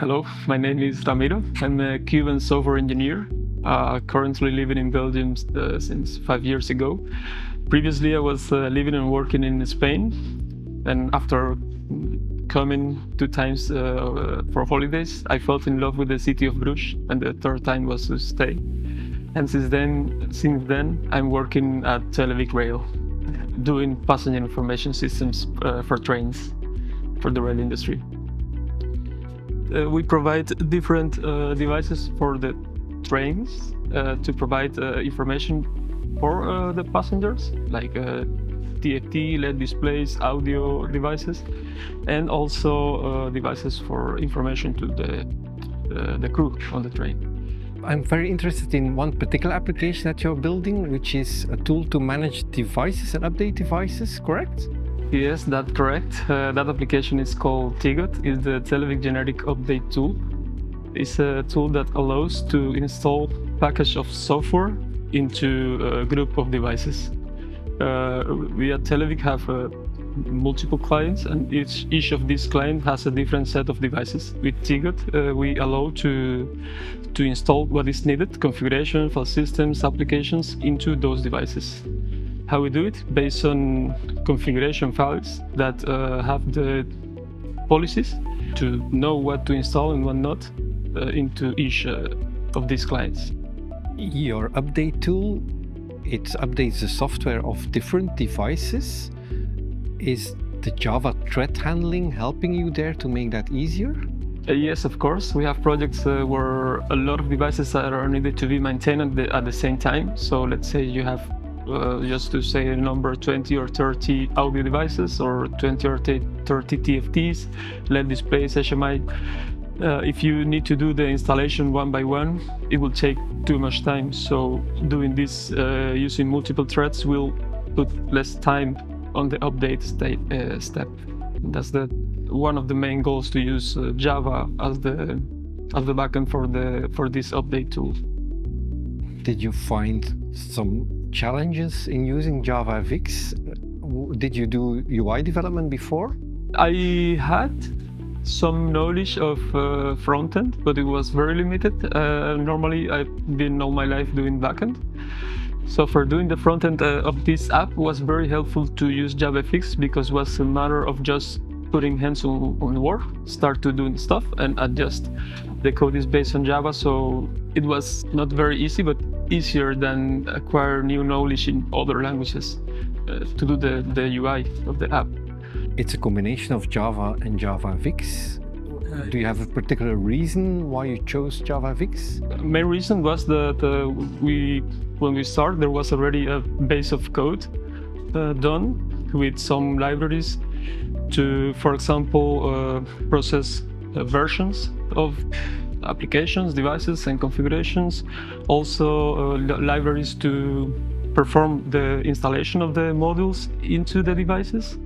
Hello, my name is Ramiro. I'm a Cuban software engineer, currently living in Belgium since 5 years ago. Previously, I was living and working in Spain, and after coming 2 times for holidays, I fell in love with the city of Bruges, and the third time was to stay. And since then, I'm working at Televic Rail, doing passenger information systems for trains for the rail industry. We provide different devices for the trains to provide information for the passengers, like TFT, LED displays, audio devices, and also devices for information to the crew on the train. I'm very interested in one particular application that you're building, which is a tool to manage devices and update devices, correct? Yes, that's correct. That application is called TGUT. It's the Televic Generic Update Tool. It's a tool that allows to install package of software into a group of devices. We at Televic have multiple clients, and each of these clients has a different set of devices. With TGUT, we allow to install what is needed, configuration, file systems, applications into those devices. How we do it? Based on configuration files that have the policies to know what to install and what not into each of these clients. Your update tool, it updates the software of different devices. Is the Java thread handling helping you there to make that easier? Yes, of course. We have projects where a lot of devices are needed to be maintained at the same time. So let's say you have just to say a number, 20 or 30 audio devices or 20 or 30 TFTs, LED displays, HMI. If you need to do the installation one by one, it will take too much time. So doing this using multiple threads will put less time on the update step. That's one of the main goals, to use Java as the backend for this update tool. Did you find some challenges in using JavaFX? Did you do UI development before? I had some knowledge of front-end, but it was very limited. Normally, I've been all my life doing backend. So for doing the front-end of this app was very helpful to use JavaFX, because it was a matter of just putting hands on work, start to doing stuff and adjust. The code is based on Java, so it was not very easy, but easier than acquire new knowledge in other languages to do the UI of the app. It's a combination of Java and JavaFX. Do you have a particular reason why you chose JavaFX? Main reason was that when we started, there was already a base of code done with some libraries to, for example, process versions of applications, devices, and configurations. Also, libraries to perform the installation of the modules into the devices.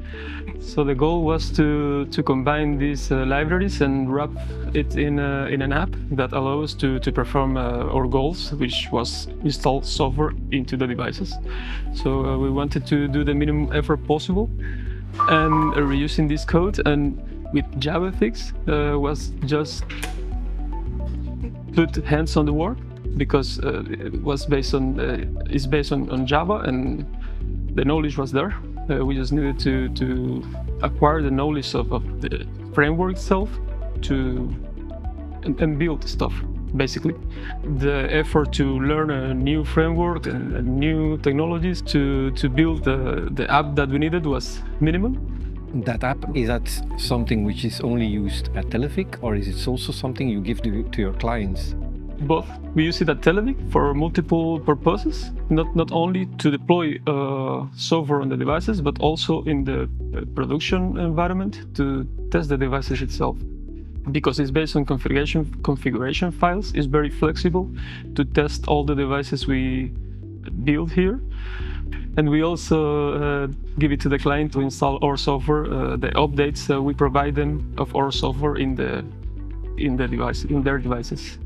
So the goal was to combine these libraries and wrap it in an app that allows to perform our goals, which was install software into the devices. So we wanted to do the minimum effort possible, and reusing this code. And with JavaFX was just put hands on the work, because it was based on Java, and the knowledge was there. We just needed to acquire the knowledge of the framework itself and build stuff, basically. The effort to learn a new framework and new technologies to build the app that we needed was minimum. That app, is that something which is only used at Televic, or is it also something you give to your clients? Both. We use it at Televic for multiple purposes, not only to deploy software on the devices, but also in the production environment to test the devices itself. Because it's based on configuration files, it's very flexible to test all the devices we build here. And we also give it to the client to install our software, the updates we provide them of our software in their devices.